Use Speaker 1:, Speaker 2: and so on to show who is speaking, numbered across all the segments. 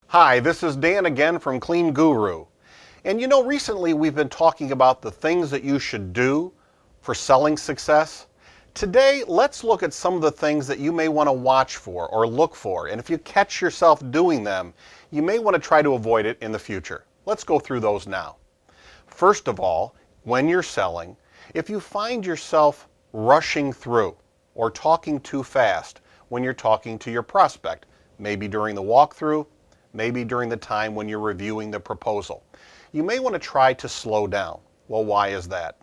Speaker 1: Hi, this is Dan again from CleanGuru. And you know, recently we've been talking about the things that you should do for selling success. Today, let's look at some of the things that you may want to watch for or look for. And if you catch yourself doing them, you may want to try to avoid it in the future. Let's go through those now. First of all, when you're selling, if you find yourself rushing through or talking too fast when you're talking to your prospect, maybe during the walkthrough, maybe during the time when you're reviewing the proposal, you may want to try to slow down. Well, why is that?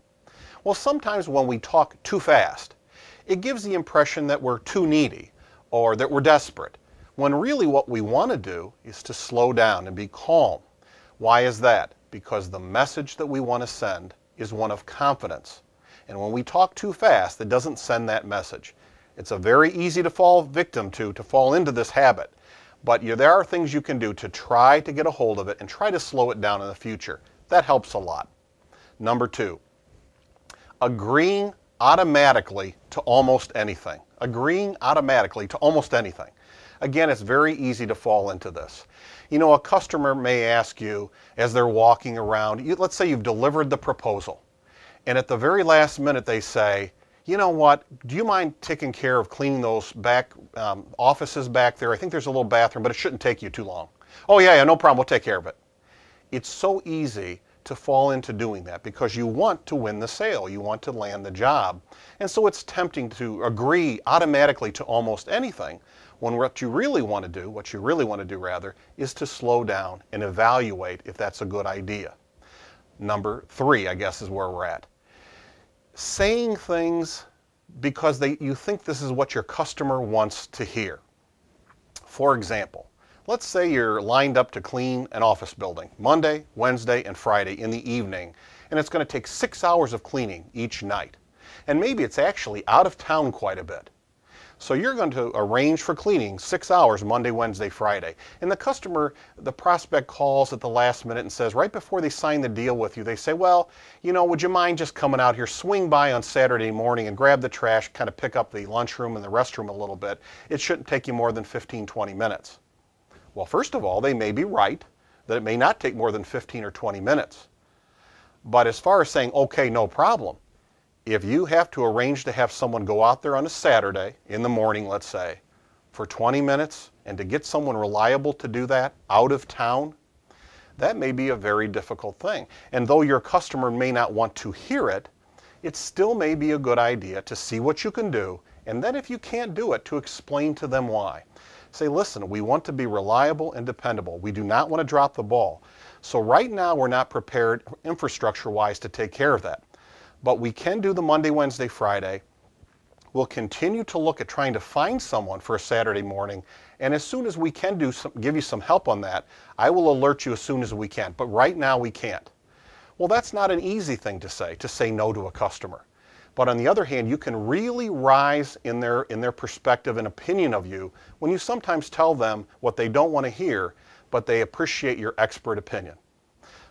Speaker 1: Well, sometimes when we talk too fast, it gives the impression that we're too needy or that we're desperate, when really what we want to do is to slow down and be calm. Why is that? Because the message that we want to send is one of confidence. And when we talk too fast, it doesn't send that message. It's a very easy to fall victim to fall into this habit. But there are things you can do to try to get a hold of it and try to slow it down in the future. That helps a lot. Number two, agreeing automatically to almost anything. Agreeing automatically to almost anything. Again, it's very easy to fall into this. You know, a customer may ask you as they're walking around, let's say you've delivered the proposal, and at the very last minute they say, you know what, do you mind taking care of cleaning those back offices back there? I think there's a little bathroom, but it shouldn't take you too long. Oh yeah, no problem, we'll take care of it. It's so easy to fall into doing that because you want to win the sale, you want to land the job. And so it's tempting to agree automatically to almost anything when what you really want to do rather, is to slow down and evaluate if that's a good idea. Number three, I guess, is where we're at. Saying things because you think this is what your customer wants to hear. For example, let's say you're lined up to clean an office building Monday, Wednesday, and Friday in the evening, and it's going to take 6 hours of cleaning each night. And maybe it's actually out of town quite a bit. So you're going to arrange for cleaning 6 hours Monday, Wednesday, Friday. And the prospect calls at the last minute and says, right before they sign the deal with you, they say, well, you know, would you mind just coming out here, swing by on Saturday morning and grab the trash, kind of pick up the lunchroom and the restroom a little bit. It shouldn't take you more than 15, 20 minutes. Well, first of all, they may be right that it may not take more than 15 or 20 minutes. But as far as saying, okay, no problem, if you have to arrange to have someone go out there on a Saturday in the morning, let's say, for 20 minutes, and to get someone reliable to do that out of town, that may be a very difficult thing. And though your customer may not want to hear it, it still may be a good idea to see what you can do, and then if you can't do it, to explain to them why. Say, listen, we want to be reliable and dependable. We do not want to drop the ball. So right now we're not prepared infrastructure-wise to take care of that. But we can do the Monday, Wednesday, Friday. We'll continue to look at trying to find someone for a Saturday morning. And as soon as we can give you some help on that, I will alert you as soon as we can. But right now we can't. Well, that's not an easy thing to say no to a customer. But on the other hand, you can really rise in their perspective and opinion of you when you sometimes tell them what they don't want to hear, but they appreciate your expert opinion.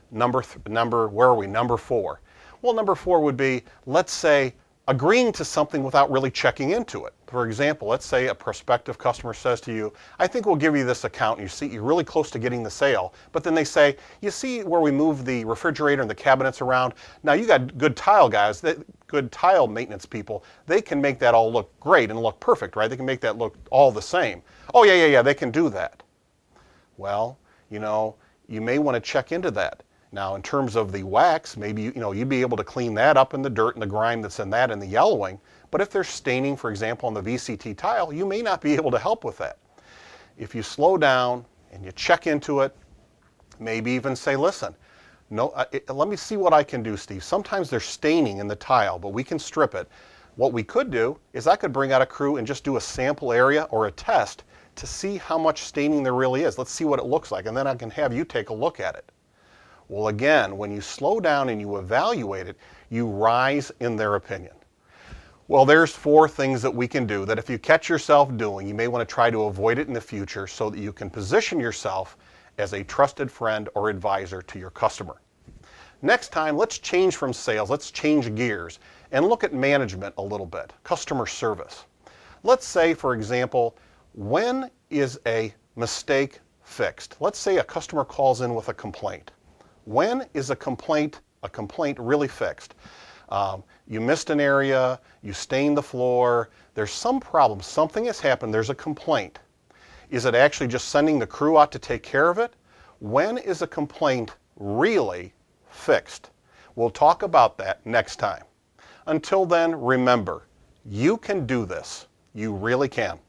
Speaker 1: Number four. Well, number four would be, let's say, agreeing to something without really checking into it. For example, let's say a prospective customer says to you, I think we'll give you this account, and you see you're really close to getting the sale, but then they say, you see where we move the refrigerator and the cabinets around? Now you got good tile guys, good tile maintenance people, they can make that all look great and look perfect, right? They can make that look all the same. Oh yeah, they can do that. Well, you know, you may want to check into that. Now, in terms of the wax, maybe you'd be able to clean that up in the dirt and the grime that's in that and the yellowing. But if there's staining, for example, on the VCT tile, you may not be able to help with that. If you slow down and you check into it, maybe even say, listen, let me see what I can do, Steve. Sometimes there's staining in the tile, but we can strip it. What we could do is I could bring out a crew and just do a sample area or a test to see how much staining there really is. Let's see what it looks like, and then I can have you take a look at it. Well, again, when you slow down and you evaluate it, you rise in their opinion. Well, there's four things that we can do that if you catch yourself doing, you may want to try to avoid it in the future so that you can position yourself as a trusted friend or advisor to your customer. Next time, let's change from sales, let's change gears and look at management a little bit, customer service. Let's say, for example, when is a mistake fixed? Let's say a customer calls in with a complaint. When is a complaint really fixed? You missed an area, you stained the floor, there's some problem, something has happened, there's a complaint. Is it actually just sending the crew out to take care of it? When is a complaint really fixed? We'll talk about that next time. Until then, remember, you can do this. You really can.